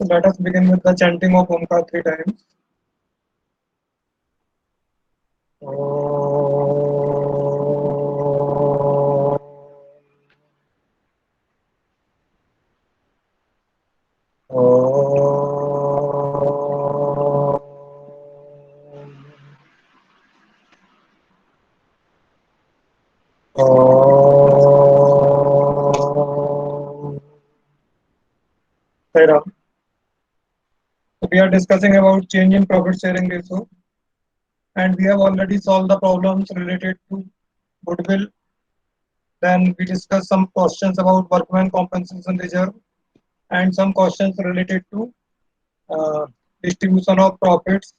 So let us begin with the chanting of Omkar three times. So we are discussing about change in profit sharing ratio, and we have already solved the problems related to goodwill. Then we discussed some questions about workman compensation reserve and some questions related to uh, distribution of profits,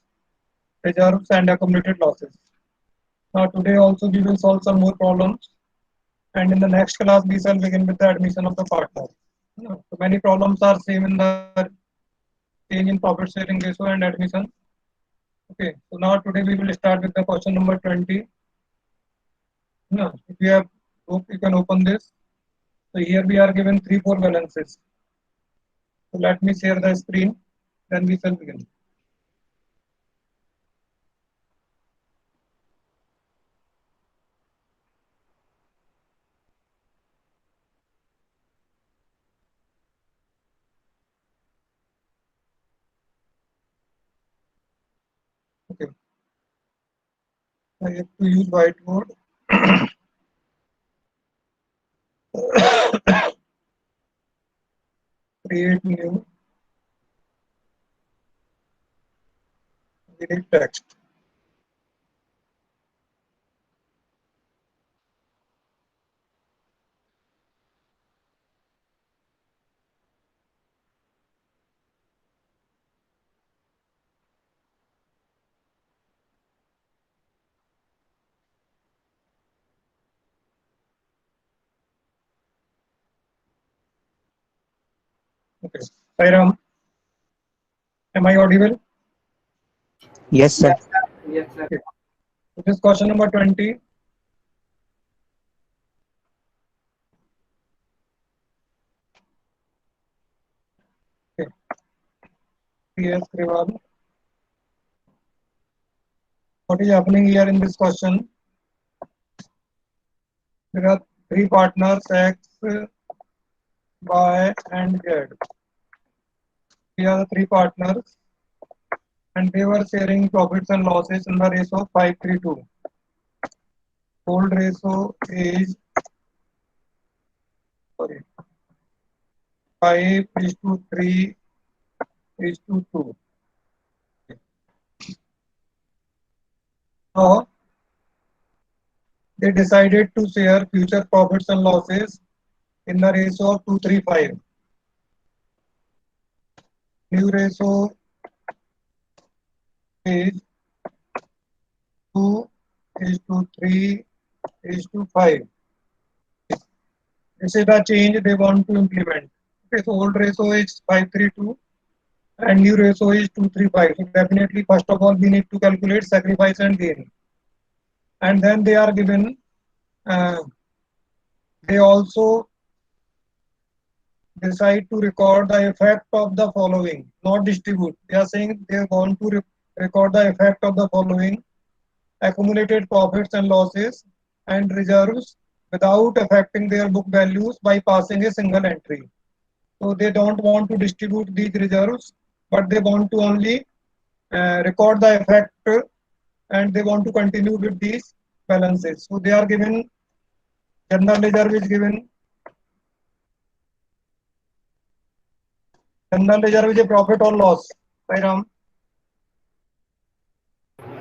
reserves, and accumulated losses. Now today also we will solve some more problems, and in the next class we shall begin with the admission of the partner. So many problems are same in the change in profit sharing ratio and admission. Okay, so now today we will start with the question number 20. No, if you have book, you can open this. So here we are given 3-4 balances. So let me share the screen, then we shall begin. Okay, I have to use whiteboard. Create new, delete text. Okay, Sairam, am I audible? Yes, sir. Okay. So this question number 20. Okay. Yes, Krival. What is happening here in this question? There are three partners X, Y, and Z. We are the three partners, and they were sharing profits and losses in the ratio of 5:3:2. Old ratio is sorry 5:3:2. Now they decided to share future profits and losses in the ratio of 2:3:5. New ratio is 2:3:5. This is the change they want to implement. Okay, so old ratio is 5:3:2 and new ratio is 2:3:5. So definitely, first of all, we need to calculate sacrifice and gain. And then they are given, they also decide to record the effect of the following, not distribute. They are saying they want to record the effect of the following: accumulated profits and losses and reserves without affecting their book values by passing a single entry. So they don't want to distribute these reserves, but they want to only record the effect, and they want to continue with these balances. So they are given general reserve is given. General reserve is a profit or loss. Sairam.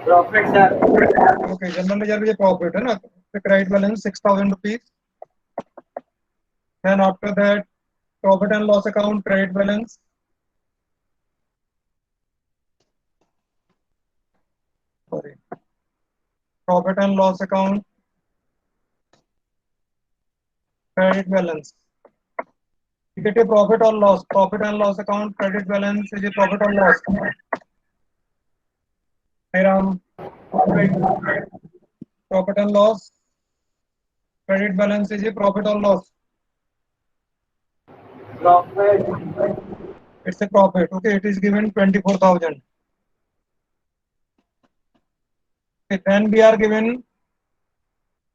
Profit, sir. Okay, general reserve is a profit, है ना? The credit balance 6,000 rupees. Then after that, profit and loss account credit balance. Sorry. Profit and loss account credit balance. Is it a profit or loss? Profit and loss account credit balance is a profit or loss. Hiram. Profit and loss credit balance is a profit or loss. Profit. It's a profit. Okay, it is given 24,000. Okay, then we are given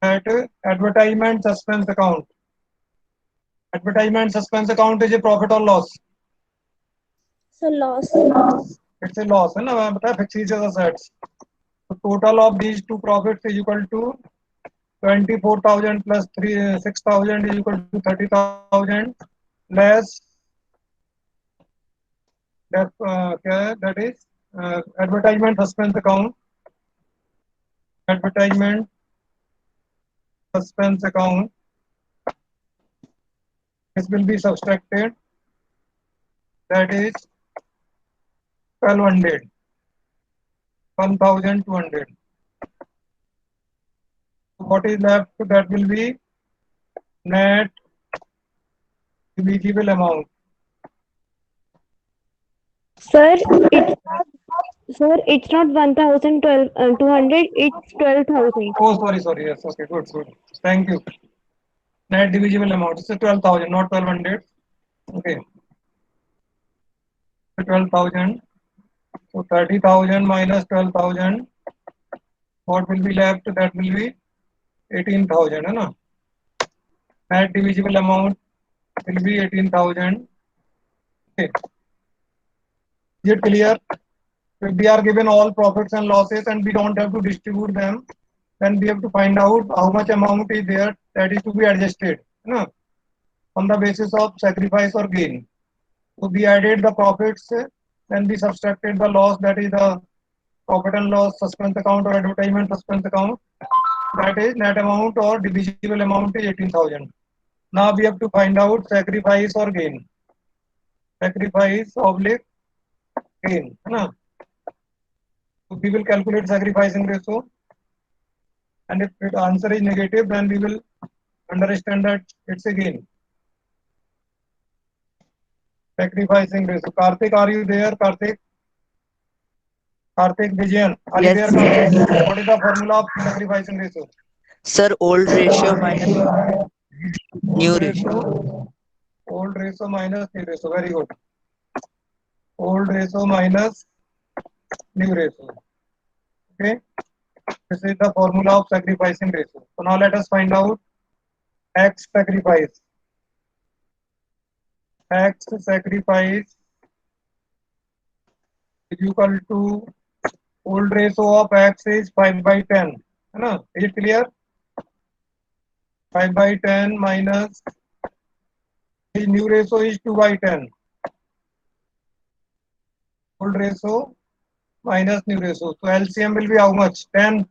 that advertisement suspense account. Advertisement suspense account is a profit or loss? So loss. It's a loss, है ना? मैं बताया fixed assets. So total of these two profits is equal to 24,000 plus 6,000 is equal to 30,000 less that that is advertisement suspense account. Advertisement suspense account. This will be subtracted. That is 1,200. 1,200. What is left? That will be net divisible amount. Sir, it's not 1,200, it's 12,000. Oh, sorry. Yes, okay, good. Thank you. Net divisible amount. It's 12,000, not 1,200. Okay. 12,000. So 30,000 minus 12,000. What will be left? That will be 18,000. है ना? Net divisible amount will be 18,000. Okay. Is it clear? If we are given all profits and losses and we don't have to distribute them, then we have to find out how much amount is there that is to be adjusted, no? On the basis of sacrifice or gain. So we added the profits, then we subtracted the loss, that is the profit and loss suspense account or advertisement suspense account. That is net amount or divisible amount is 18,000. Now we have to find out sacrifice or gain. Sacrifice oblique gain, no? So we will calculate sacrificing ratio, and if the answer is negative, then we will understand that it's a gain. Sacrificing ratio. Karthik, are you there? Karthik, Vijayan, are you Yes. there? What is the formula of sacrificing ratio? Sir, old ratio minus new ratio. Old ratio minus new ratio. Very good. Old ratio minus new ratio. Okay. This is the formula of sacrificing ratio. So now let us find out X sacrifice. X sacrifice is equal to old ratio of X is 5/10. Is it clear? 5/10 minus the new ratio is 2/10. Old ratio minus new ratio. So LCM will be how much? 10.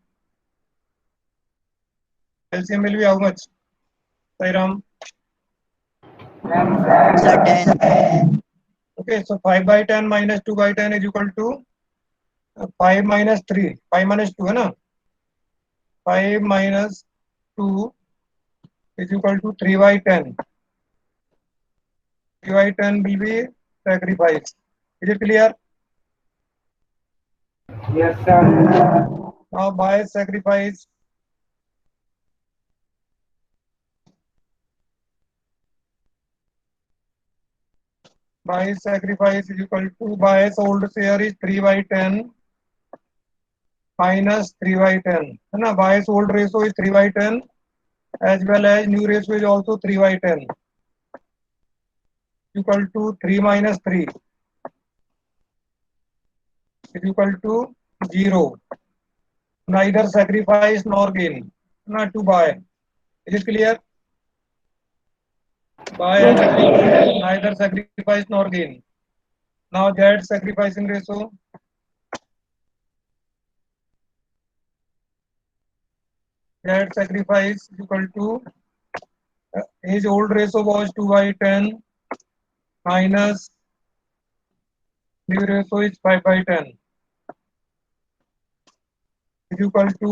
LCM will be how much? Sairam. Sir, 10. Okay, so 5/10 minus 2/10 is equal to 5 minus 3. 5 minus 2, है ना? 5 minus 2 is equal to 3/10. 3/10 will be sacrifice. Is it clear? Yes, sir. Now by sacrifice, is equal to bias old share is 3/10 minus 3/10. है ना? Bias old ratio is 3/10 as well as new ratio is also 3/10. Equal to 3 minus 3 is equal to 0. Neither sacrifice nor gain. Not to buy. Is it clear? Buy neither sacrifice nor gain. Now that sacrificing ratio. That sacrifice is equal to his old ratio was 2/10 minus new ratio is 5/10 is equal to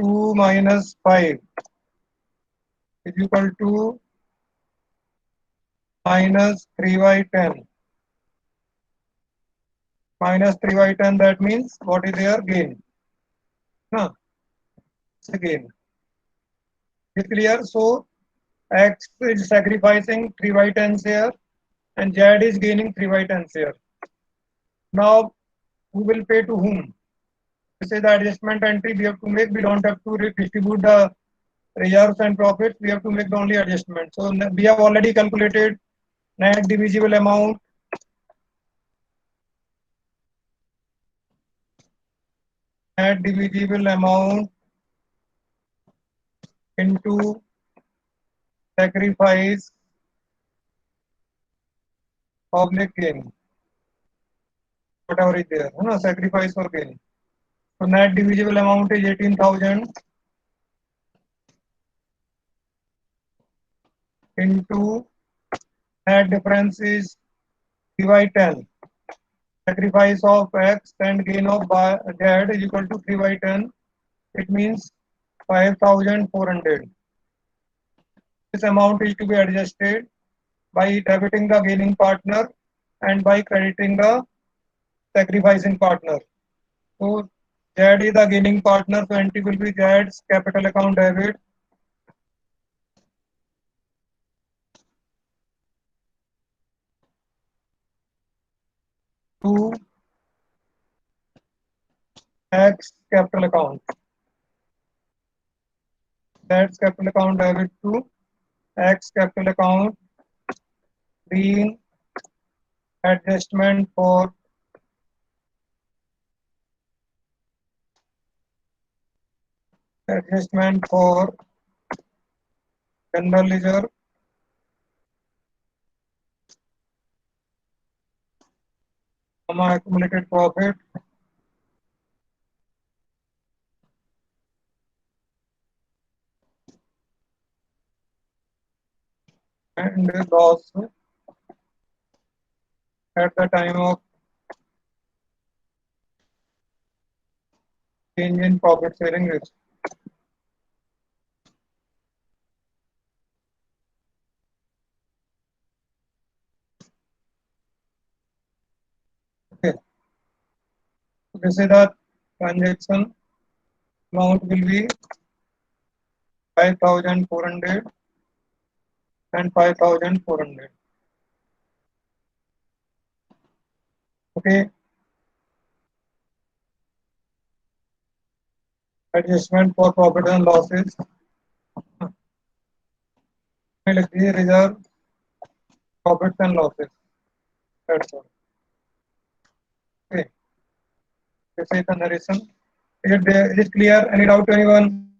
2 minus 5 is equal to minus 3/10. Minus 3/10, that means what is their gain? No, it's a gain. Is clear? So X is sacrificing 3/10 share and JAD is gaining 3/10 share. Now, who will pay to whom? This is the adjustment entry we have to make. We don't have to redistribute the reserves and profits. We have to make the only adjustment. So we have already calculated net divisible amount. Net divisible amount into sacrifice public gain. Whatever is there, sacrifice or gain. So net divisible amount is 18,000 into net difference is d by 10. Sacrifice of X and gain of Z is equal to 3/10. It means 5,400. This amount is to be adjusted by debiting the gaining partner and by crediting the sacrificing partner. So Z is the gaining partner, so entry will be Z's capital account debit. To X capital account. Z's capital account debit to X capital account being adjustment for general ledger accumulated profit and loss at the time of change in profit sharing ratio. Okay. So this is the transaction amount will be 5,400 and 5,400. Okay. Adjustment for profit and losses. Reserve profits and losses. That's all. Okay. This is the narration. Is it clear? Any doubt to anyone?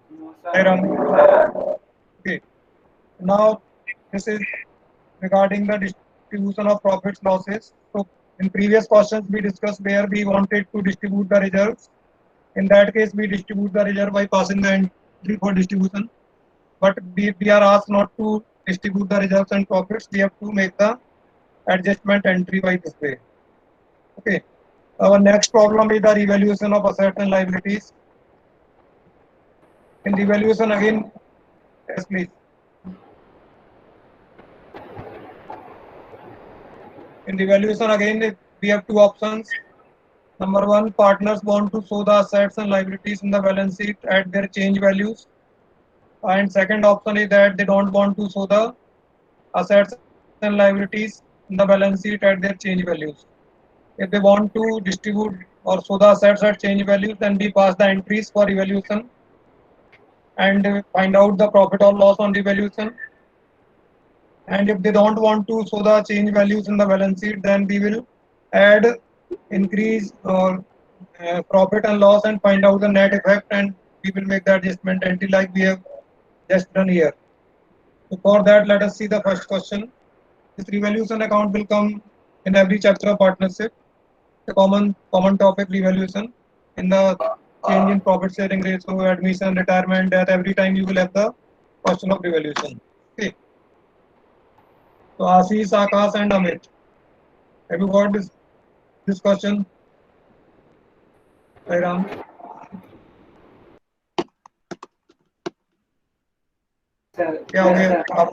No, Hi, Ram. sir. Okay. Now this is regarding the distribution of profits losses. So in previous questions we discussed where we wanted to distribute the reserves. In that case we distribute the reserve by passing the entry for distribution. But we are asked not to distribute the reserves and profits. We have to make the adjustment entry by this way. Okay. Our next problem is the revaluation of assets and liabilities. In revaluation again, yes please. In revaluation again we have two options. Number one, partners want to show the assets and liabilities in the balance sheet at their change values. And second option is that they don't want to show the assets and liabilities in the balance sheet at their change values. If they want to distribute or show the assets at change values, then we pass the entries for revaluation and find out the profit or loss on revaluation. And if they don't want to show the change values in the balance sheet, then we will add, increase or profit and loss and find out the net effect, and we will make the adjustment entry like we have just done here. So for that, let us see the first question. This revaluation account will come in every chapter of partnership. The common topic revaluation in the change in profit sharing ratio, admission, retirement, death. Every time you will have the question of revaluation. Okay. So Ashish, Akash, and Amit, have you got this question? Hi Ram. Sir. क्या हो Yes, गया sir. आप?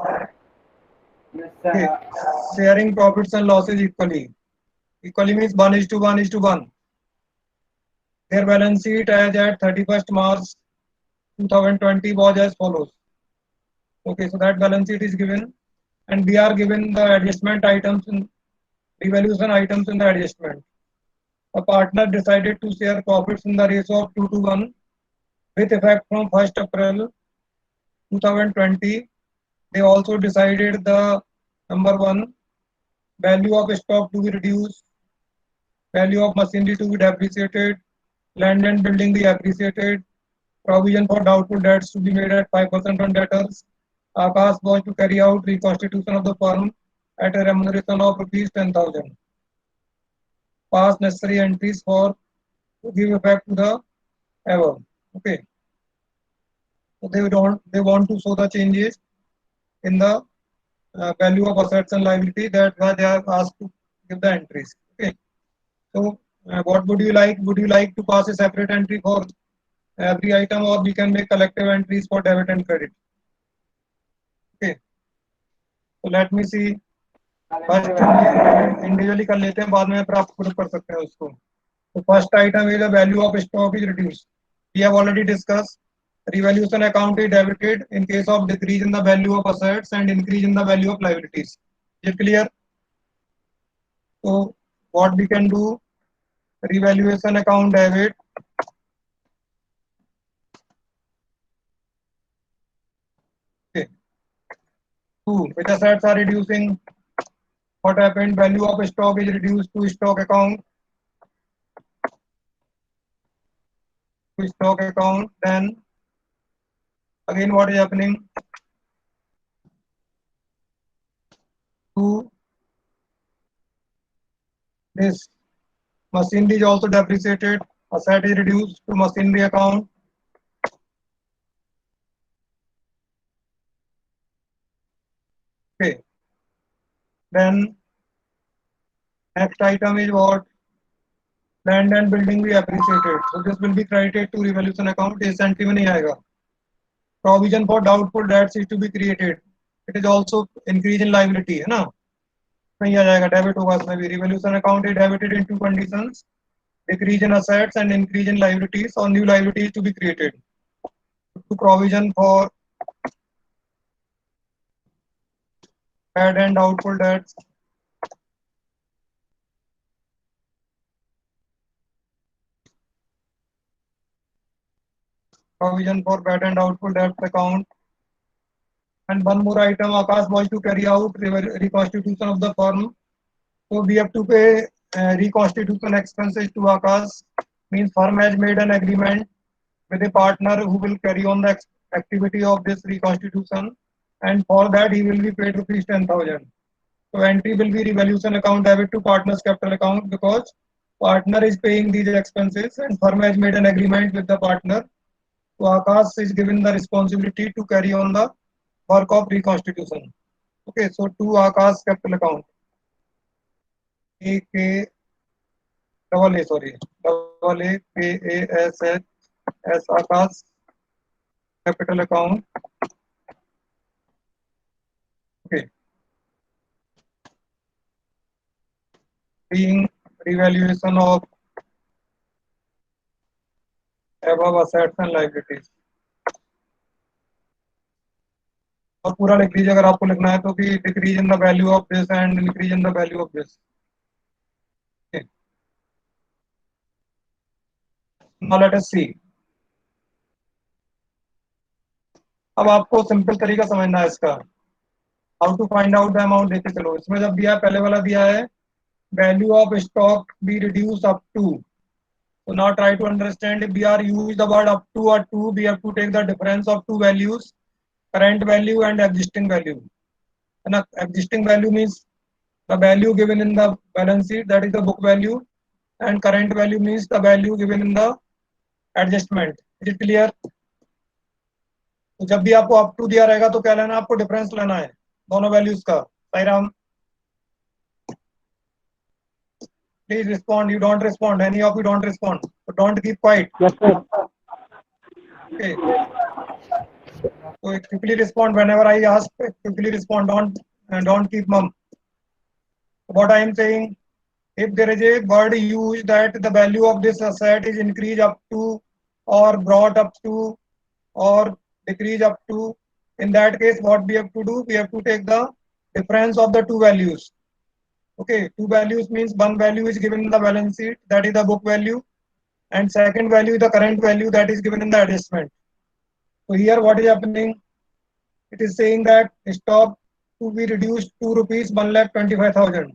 Yes, Okay. sir. Sharing profits and losses equally. Equally means 1:1:1. Their balance sheet as at 31st March 2020 was as follows. Okay, so that balance sheet is given. and we are given the adjustment items in revaluation items in the adjustment. A partner decided to share profits in the ratio of 2 to 1 with effect from 1st April 2020. They also decided the number 1 value of stock to be reduced, value of machinery to be depreciated, land and building be appreciated, provision for doubtful debts to be made at 5% on debtors. Akash was to carry out reconstitution of the firm at a remuneration of rupees 10,000. Pass necessary entries for to give effect to the above. Okay. So they want to show the changes in the value of assets and liability, that why they are asked to give the entries. Okay. So what would you like? Would you like to pass a separate entry for every item, or we can make collective entries for debit and credit? Okay. So let me see. First individually कर लेते हैं, बाद में फिर आप group कर सकते हैं उसको. So first item is the value of stock is reduced. We have already discussed. Revaluation account is debited in case of decrease in the value of assets and increase in the value of liabilities. Is it clear? So what we can do? Revaluation account debit. Okay. 2. Which assets are reducing? What happened? Value of stock is reduced to stock account. To stock account. Then again, what is happening? To this machinery is also depreciated. Asset is reduced to machinery account. Okay. Then next item is what? Land and building be appreciated. So this will be credited to revaluation account. इस entry में नहीं आएगा. Provision for doubtful debts is to be created. It is also increase in liability, है ना? नहीं आ जाएगा, debit होगा इसमें भी. Revaluation account is debited in 2 conditions: decrease in assets and increase in liabilities, or new liabilities to be created. To provision for bad and doubtful debts. Provision for bad and doubtful debts account. And one more item, Akash was to carry out reconstitution of the firm. So we have to pay reconstitution expenses to Akash. Means firm has made an agreement with a partner who will carry on the activity of this reconstitution, and for that he will be paid rupees 10,000. So entry will be revaluation account debit to partner's capital account, because partner is paying these expenses and firm has made an agreement with the partner. So Akash is given the responsibility to carry on the work of reconstitution. Okay, so to Akash capital account. AKAA Akash capital account. Okay. Being revaluation of above assets and liabilities. और पूरा लिख लीजिए अगर आपको लिखना है तो, कि decrease in the value of this and increase in the value of this. Now let us see. अब आपको सिंपल तरीका समझना है इसका. How to find out the amount देते चलो. इसमें जब दिया है, पहले वाला दिया है value of stock be reduce up to. So now try to understand, if we are use the word up to or to, we have to take the difference of two values, current value and existing value. And existing value means the value given in the balance sheet, that is the book value, and current value means the value given in the adjustment. Is it clear? तो जब भी आपको up to दिया रहेगा तो क्या लेना, आपको डिफरेंस लेना है दोनों वैल्यूज का. Sairam, please respond. You don't respond. Any of you don't respond. So don't keep quiet. Yes, sir. Okay. So quickly respond whenever I ask. Quickly respond. Don't keep mum. What I am saying, if there is a word used that the value of this asset is increased up to, or brought up to, or decrease up to, in that case what we have to do, we have to take the difference of the two values. Okay, two values means one value is given in the balance sheet, that is the book value, and second value is the current value that is given in the adjustment. So here what is happening? It is saying that stock to be reduced to rupees 1,25,000.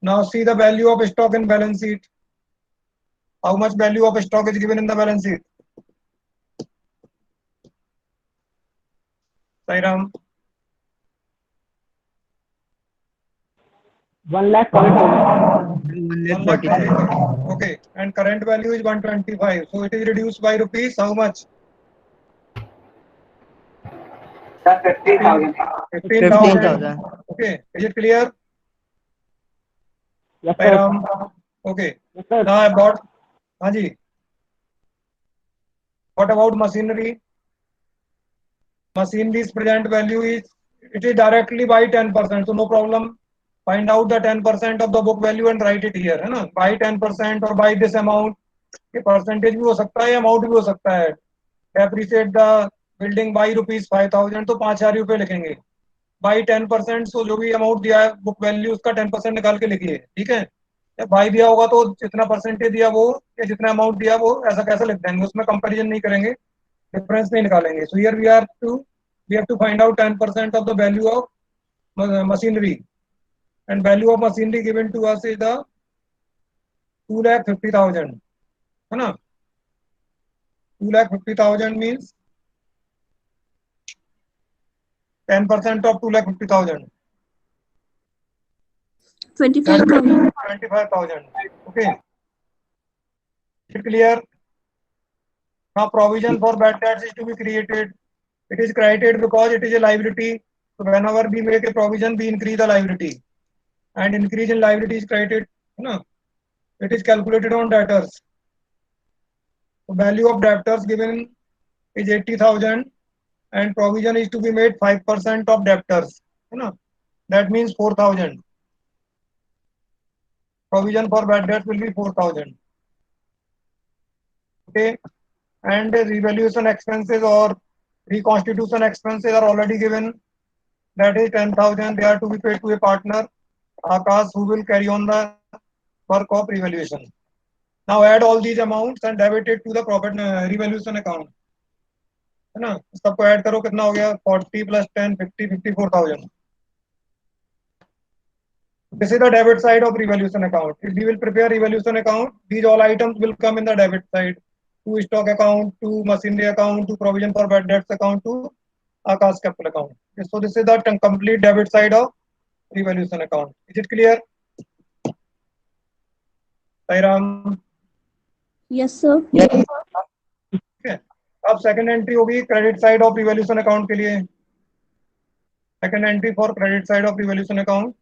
Now see the value of stock in balance sheet. How much value of stock is given in the balance sheet? Sairam. 1,40,000. 1,45,000. Okay, and current value is 125. So it is reduced by rupees how much? Sir, 50,000. 15,000. 15,000. Okay, is it clear? Yes, sir. Sairam. Okay. Yes, sir. Now about Haji. What about machinery? Machinery's present value is, it is directly by 10%. So no problem. Find out the 10% of the book value and write it here, है ना? By 10% or by this amount. ये percentage भी हो सकता है, amount भी हो सकता है. Depreciate the building by rupees 5,000 तो 5,000 रुपए लिखेंगे. By 10%, so जो भी amount दिया है book value उसका 10% निकाल के लिखिए, ठीक है? या बाई दिया होगा तो जितना परसेंटेज दिया वो या जितना अमाउंट दिया वो ऐसा कैसे लिख देंगे, उसमें कंपैरिजन नहीं करेंगे, डिफरेंस नहीं निकालेंगे. So here we have to find out 10% of the value of machinery, and value of machinery given to us is the 2,50,000, है ना? 2,50,000 means 10% of 2,50,000. 25,000. 25,000. Okay. Is it clear? Now provision for bad debts is to be created. It is created because it is a liability. So whenever we make a provision, we increase the liability, and increase in liability is created. No, it is calculated on debtors. The value of debtors given is 80,000, and provision is to be made 5% of debtors. No, that means 4,000. Provision for bad debts will be 4,000. Okay, and the revaluation expenses or reconstitution expenses are already given. That is 10,000. They are to be paid to a partner, Akash, who will carry on the work of revaluation. Now add all these amounts and debit it to the profit revaluation account. है ना? सबको add करो, कितना हो गया? 40 plus 10, 50, 54,000. This is the debit side of revaluation account. If we will prepare revaluation account, these all items will come in the debit side. To stock account, to machinery account, to provision for bad debts account, to Akash capital account. So this is the complete debit side of revaluation account. Is it clear? Sairam. Yes, sir. Okay. अब second entry होगी credit side of revolution account के लिए. Second entry for credit side of revolution account.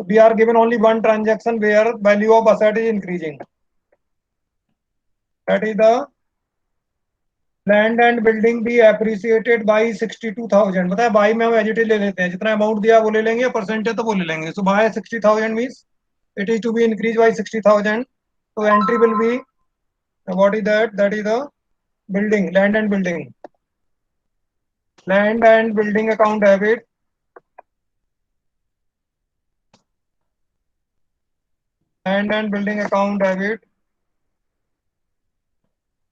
We are given only one transaction where value of asset is increasing. That is the land and building be appreciated by 62,000. बताया by में हम agitated ले लेते हैं, जितना amount दिया वो ले लेंगे, परसेंटेज तो वो ले लेंगे. So by 60,000 means it is to be increased by 60,000. So entry will be, what is that? That is the building, land and building. Land and building account debit. Land and building account debit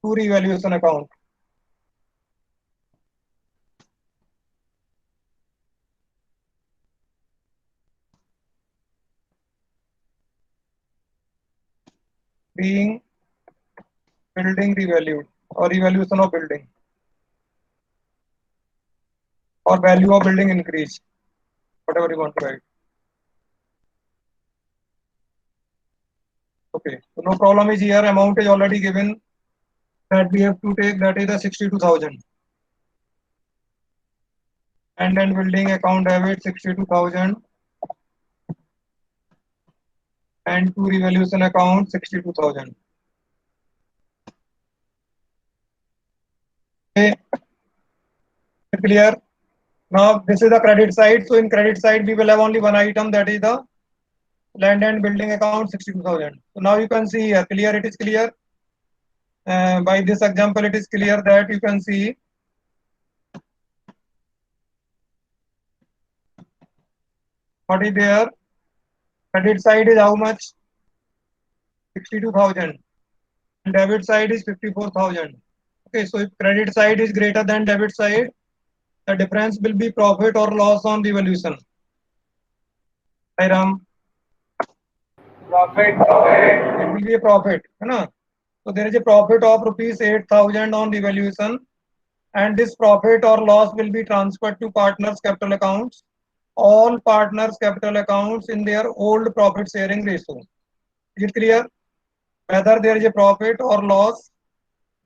to revaluation account. Being building revalued or revaluation of building or value of building increase, whatever you want to write. Okay, so no problem is here. Amount is already given that we have to take, that is the 62,000. And then building account debit 62,000 and to revaluation account 62,000. Okay, clear? Now this is the credit side. So in credit side we will have only one item, that is the land and building account 62,000. So now you can see here, clear, it is clear. By this example it is clear that you can see What is there? Credit side is how much? 62,000. And debit side is 54,000. Okay, so if credit side is greater than debit side, the difference will be profit or loss on revaluation. Hi Ram. Profit. It will be a profit, है ना? So there is a profit of rupees 8,000 on revaluation, and this profit or loss will be transferred to partners' capital accounts. All partners' capital accounts in their old profit sharing ratio. Is it clear? Whether there is a profit or loss,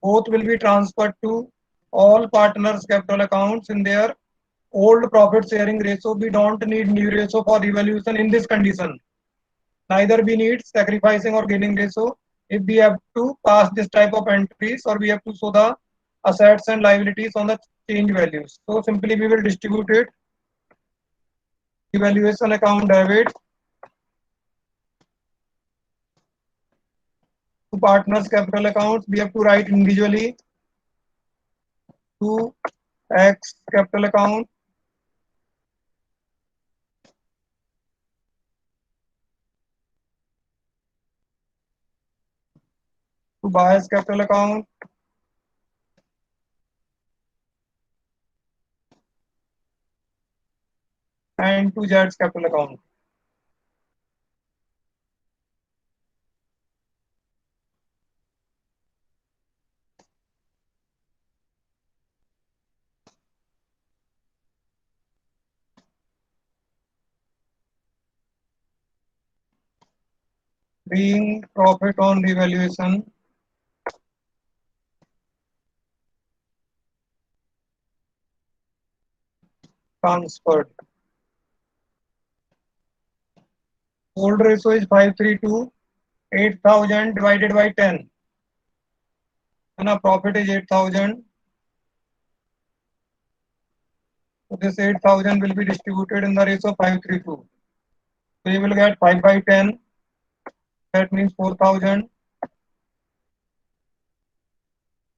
both will be transferred to all partners' capital accounts in their old profit sharing ratio. We don't need new ratio for revaluation in this condition. Neither we need sacrificing or gaining ratio if we have to pass this type of entries, or we have to show the assets and liabilities on the change values. So simply we will distribute it. Evaluation account debit to partners capital accounts. We have to write individually to X capital account, to buyers capital account, and to Z's capital account. Being profit on revaluation transferred. Old ratio is 532, 8,000 divided by 10. And our profit is 8,000. So this 8,000 will be distributed in the ratio 532. So you will get 5 by 10. That means 4,000.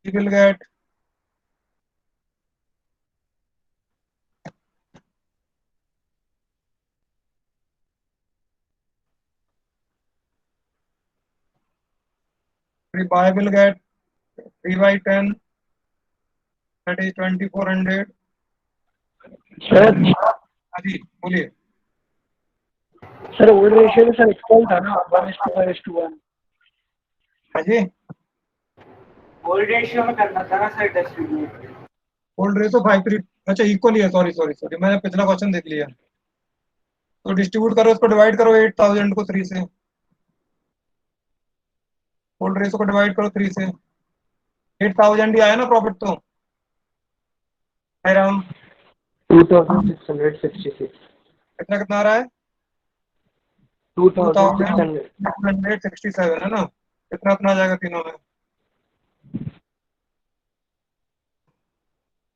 You will get 3 buy will get 3 by 10. That is 2,400. Sir हाँ जी बोलिए. Sir old ratio में sir equal था ना 1:5:1. हाँ जी. Old ratio में करना था ना सर डिस्ट्रीब्यूट. Old ratio 5:3. अच्छा इक्वल ही है. सॉरी मैंने पिछला क्वेश्चन देख लिया. तो डिस्ट्रीब्यूट करो, इसको डिवाइड करो 8,000 को 3 से. ओल्ड रेशियो को डिवाइड करो 3 से. 8,000 ही आया ना प्रॉफिट तो. राम 2,666. कितना कितना आ रहा है? 2,600. 2,667 है ना. कितना कितना आ जाएगा तीनों में?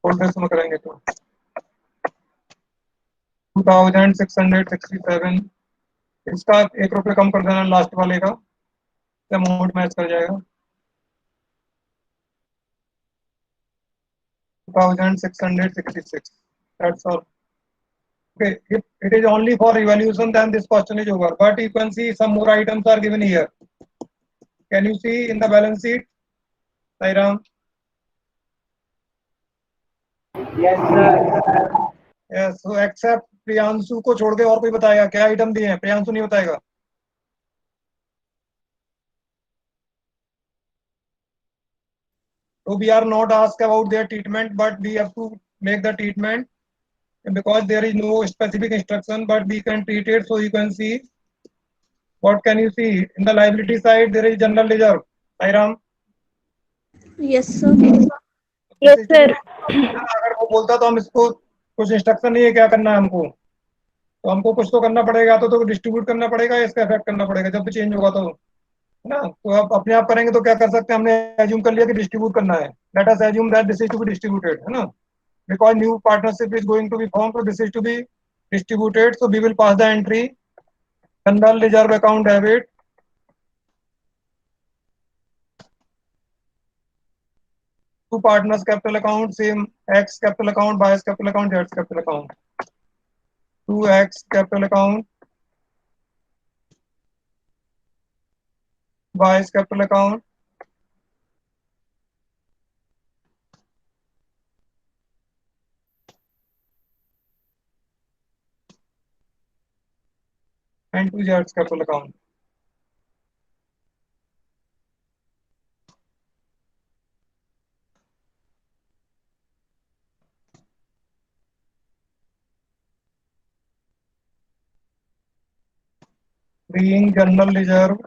ओल्ड रेशियो में करेंगे तो 2,667. इसका 1 रुपये कम कर देना लास्ट वाले का, अमाउंट मैच कर जाएगा. 2,666. That's all. Okay, if it is only for evaluation, then this question is over. But you can see some more items are given here. Can you see in the balance sheet, Sairam? Yes sir. Yes. So except Priyanshu को छोड़ के और कोई बताएगा क्या item दिए हैं? प्रियांशु नहीं बताएगा. So we are not asked about their treatment, but we have to make the treatment because there is no specific instruction, but we can treat it. So you can see. What can you see in the liability side? There is general ledger. Sairam. Yes, sir. Yes, sir. अगर वो बोलता तो हम इसको कुछ instruction नहीं है क्या करना है हमको, तो हमको कुछ तो करना पड़ेगा. तो डिस्ट्रीब्यूट करना पड़ेगा, इसका इफेक्ट करना पड़ेगा जब भी चेंज होगा तो, है ना. तो आप अपने आप करेंगे तो क्या कर सकते हैं? हमने एज्यूम कर लिया कि डिस्ट्रीब्यूट करना है. Let us assume that this is to be distributed, है ना. Because new partnership is going to be form, so this is to be distributed. So we will pass the entry general reserve account debit to partners capital account, same X capital account, buyers capital account, Z's capital account. 2x capital account, y is capital account, and 2z's capital account. Being general reserve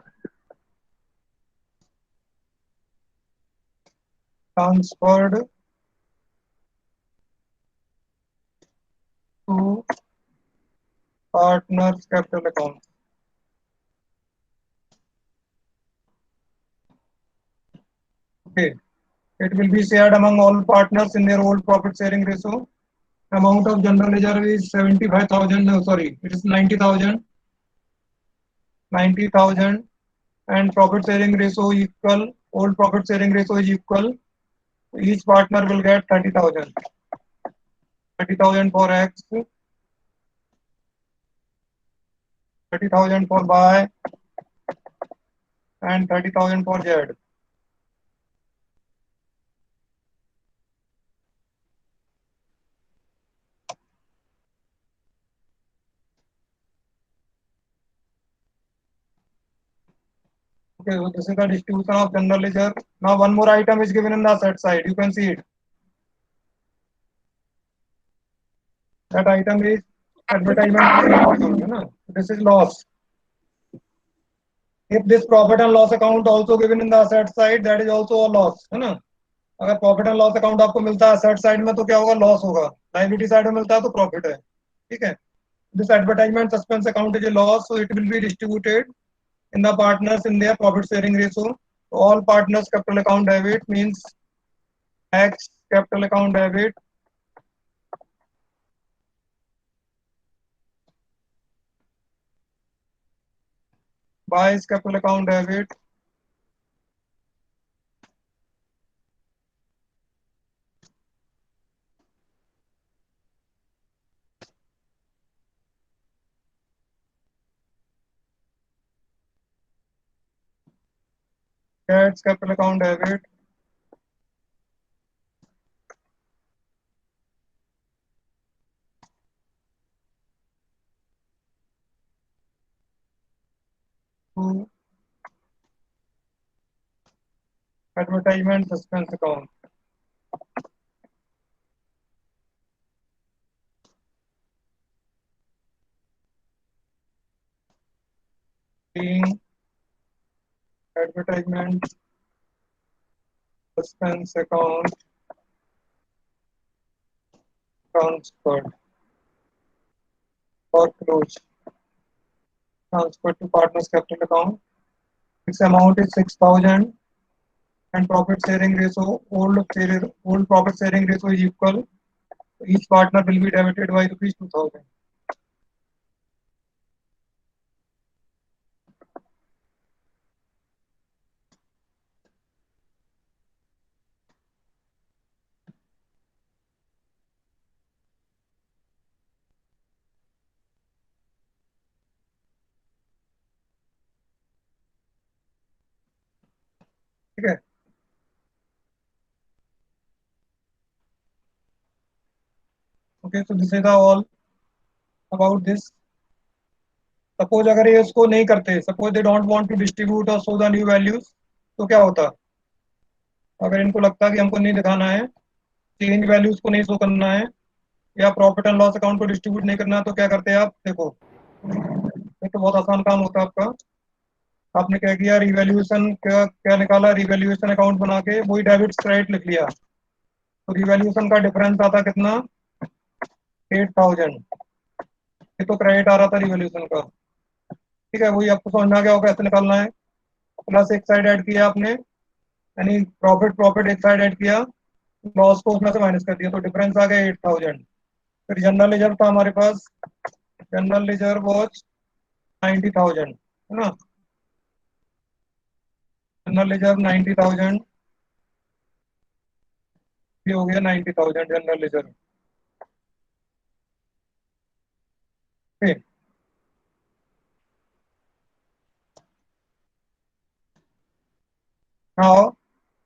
transferred to partners capital account. Okay, it will be shared among all partners in their old profit sharing ratio. Amount of general reserve is 75,000. No, sorry, it is 90,000. 90,000, and profit sharing ratio equal. Old profit sharing ratio is equal. Each partner will get 30,000. 30,000 for X, 30,000 for Y, and 30,000 for Z. Okay, so this is the distribution of general ledger. Now one more item is given in the asset side. You can see it. That item is advertisement. This is loss. If this profit and loss account also given in the asset side, that is also a loss, है ना? अगर profit and loss account आपको मिलता है asset side में तो क्या होगा, लॉस होगा. लायबिलिटी साइड में मिलता है तो प्रॉफिट है. ठीक है. This advertisement suspense account is a loss, so it will be distributed in the partners in their profit sharing ratio. So all partners capital account debit means X capital account debit, Y is capital account debit, X capital account debit, to advertisement suspense account. Being advertisement suspense account transferred or closed. Transferred to partners capital account. Its amount is 6,000 and profit sharing ratio, old profit sharing ratio is equal. Each partner will be debited by rupees 2,000. ठीक है. Okay, so this is the all about this. Suppose अगर ये इसको नहीं करते, suppose they don't want to distribute or show the new values, तो क्या होता? अगर इनको लगता कि हमको नहीं दिखाना है, चेंज वैल्यूज को नहीं शो करना है, या प्रॉफिट एंड लॉस अकाउंट को डिस्ट्रीब्यूट नहीं करना है, तो क्या करते हैं आप? देखो, ये तो बहुत आसान काम होता है आपका. आपने क्या किया, रिवैल्यूएशन क्या निकाला, रिवैल्यूएशन अकाउंट बना के वही डेबिट क्रेडिट लिख लिया. तो रिवैल्यूएशन का डिफरेंस आता कितना? 8,000. ये तो क्रेडिट आ रहा था रिवैल्यूएशन का. ठीक है, वही आपको समझ में आ गया होगा कैसे निकालना है. प्लस एक साइड ऐड किया आपने, यानी प्रॉफिट प्रॉफिट एक साइड ऐड किया, लॉस को उसमें से माइनस कर दिया, तो डिफरेंस आ गया 8,000. फिर जनरल रिजर्व था हमारे पास, जनरल रिजर्व वॉज 90,000, है ना. जनरल रिजर्व 90,000, ये हो गया 90,000 general reserve. Okay. Now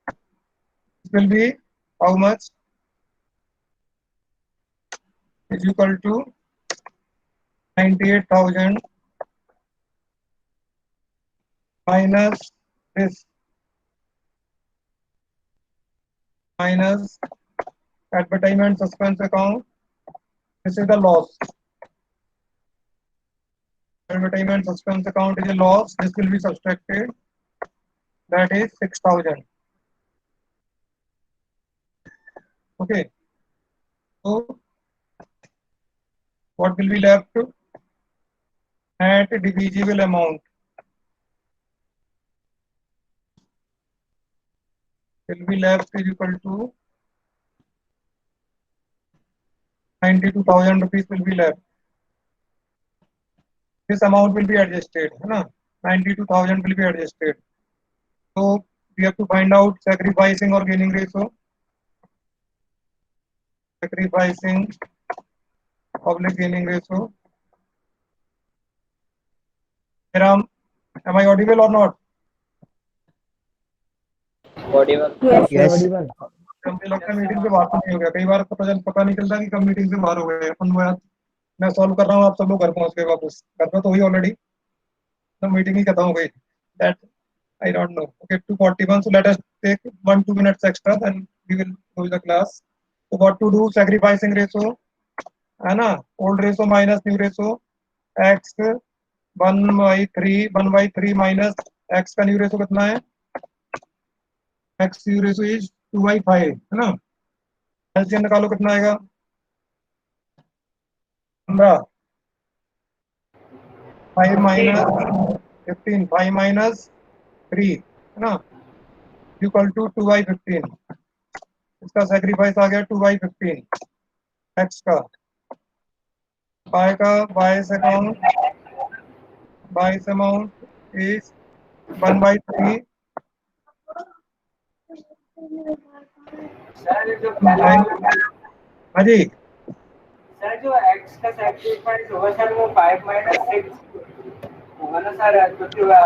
it will be how much? Is equal to 98,000 minus this minus advertisement suspense account. This is the loss. Advertisement suspense account is a loss. This will be subtracted. That is 6,000. Okay. So what will be left? Net divisible amount will be left is equal to 92,000 rupees will be left. This amount will be adjusted. 92,000 will be adjusted. So we have to find out sacrificing or gaining ratio. Sacrificing public gaining ratio. Ram, am I audible or not? Audible. Yes. Yes. मुझे लगता है meeting से बाहर तो नहीं हो गया. कई बार पता नहीं चलता कि कब मीटिंग से बाहर हो गए. अपन मैं सॉल्व कर रहा हूँ, आप सब लोग घर पहुंच गए वापस. घर पे तो हुई ऑलरेडी. तो मीटिंग ही खत्म हो गई. That I don't know. Okay, 2:41. So let us take 1-2 minutes extra, then we will close the class. So what to do? Sacrificing ratio, है ना? Old ratio minus new ratio. X 1/3 minus x का new ratio कितना है? X new ratio is 2/5, है ना? LCM निकालो कितना आएगा? 15. 5 minus 15. 5 minus 3, है ना? Equal to 2/15. इसका सैक्रिफाइस आ गया 2/15 x का. y का बायस अमाउंट इज 1/3 सर जो पहला हाँ जी. सर जो x का सैक्रिफाइस होगा सर वो 5 minus 6 होगा ना सर. तो 2 का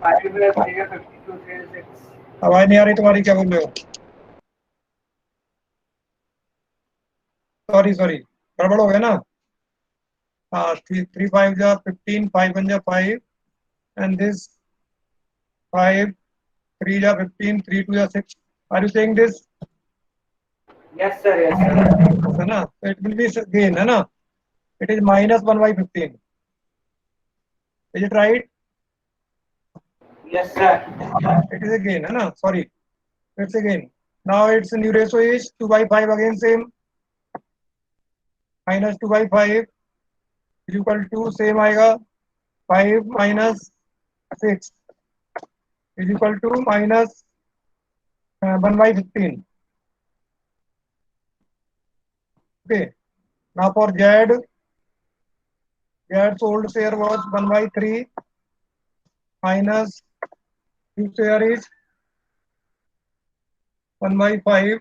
5 plus 3 का 52 3 6. आवाज नहीं आ रही तुम्हारी, क्या बोल रहे हो? सॉरी गड़बड़ हो गया ना. हाँ, 3 5 जा 15, 5 1 जा 5 एंड दिस 5 3 जा 15, 3 2 जा 6. Are you saying this? Yes sir, yes sir. है ना? तो इट विल बी गेन, है ना? It is minus 1/15. Is it right? Yes sir. It is a gain, है ना? Sorry, it's a gain. Now its new ratio is 2/5 again same. Minus 2/5 is equal to same आएगा 5 minus 6 is equal to minus 1/15. Okay. Now for Zed's old share was 1/3 minus new share is 1/5.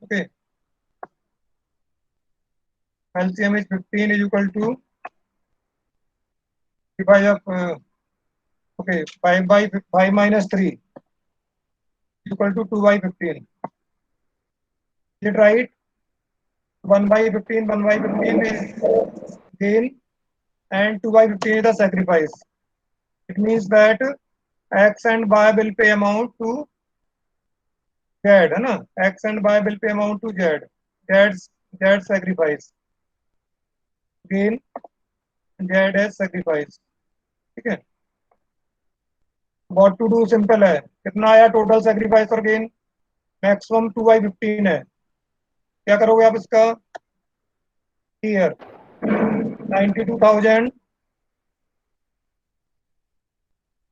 Okay. LCM is 15 is equal to divide of okay, 5 minus 3 is equal to 2/15. Is it right? 1/15 is gain and 2/15 is the sacrifice. It means that X and Y will pay amount to Z, है ना? X and Y will pay amount to Z. Z sacrifice. Gain Z as sacrifice. ठीक है? What to do simple है. कितना आया total sacrifice और gain? Maximum 2/15 है. क्या करोगे आप इसका? Here 92,000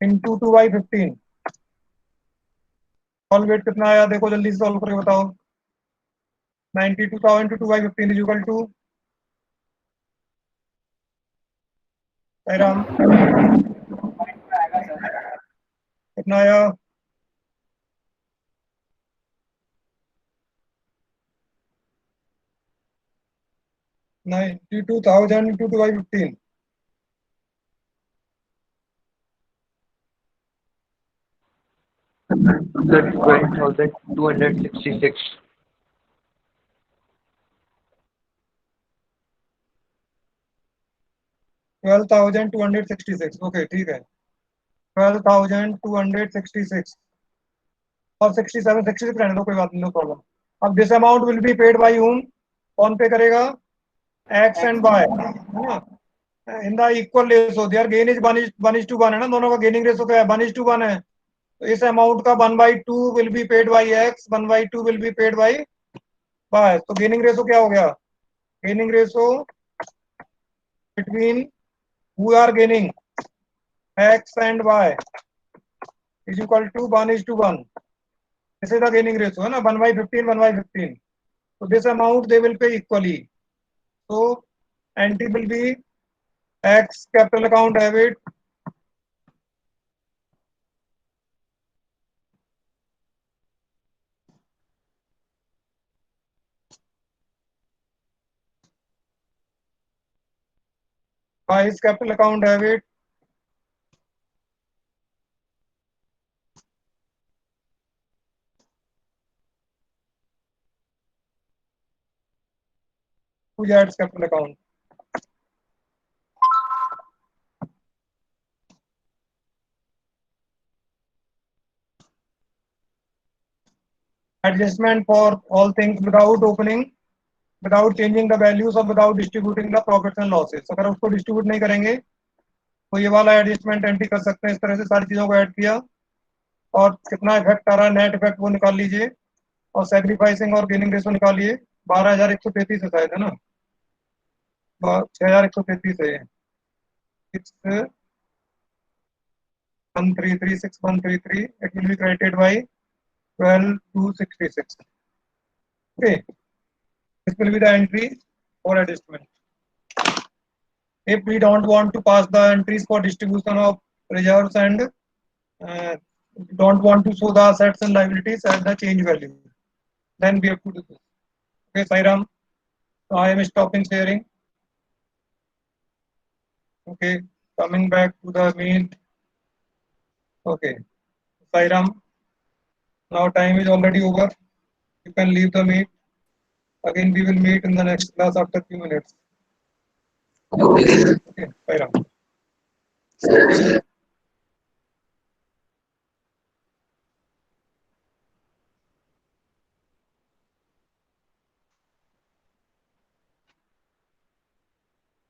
into 2/15. सॉल्व वेट कितना आया देखो जल्दी से सॉल्व करके बताओ. 92,000 to 2/15 is equal to Ram कितना आया? 92,000 into 2 by 15. Sir, 12,266. 12,266. Okay, ठीक है. 12,266 और 67, 66 रहने दो, कोई बात नहीं, नो प्रॉब्लम. अब this amount will be paid by whom? कौन पे करेगा? X and Y, है ना? In the equal ratio, their gain is 1:1 है ना, दोनों का गेनिंग रेशो क्या है? 1:1 है. तो इस अमाउंट का 1/2 will be paid bye X, 1/2 will be paid bye Y. तो गेनिंग रेशो क्या हो गया? Gaining ratio between who are gaining, X and Y, is equal to 1:1. This is the gaining ratio, है ना? 1/15, 1/15. So this amount they will pay equally. So NT will be X capital account debit by his capital account debit to Z's capital account. Adjustment for all things without opening, without changing the values or without distributing the profits and losses. अगर उसको distribute नहीं करेंगे तो ये वाला adjustment entry कर सकते हैं. इस तरह से सारी चीजों को ऐड किया और कितना इफेक्ट आ रहा है, नेट इफेक्ट वो निकाल लीजिए और सैक्रिफाइसिंग और गेनिंग रेशो निकालिए. 12,133 है शायद, है ना? 6,133 है. 6,133, it will be credited by 12,266. Okay, this will be the entry for adjustment. If we don't want to pass the entries for distribution of reserves and don't want to show the assets and liabilities at the change value, then we have to do this. Okay, Sairam, so I am stopping sharing. Okay, coming back to the meet. Okay, Sairam, now time is already over. You can leave the meet. Again, we will meet in the next class after few minutes. Okay, Sairam.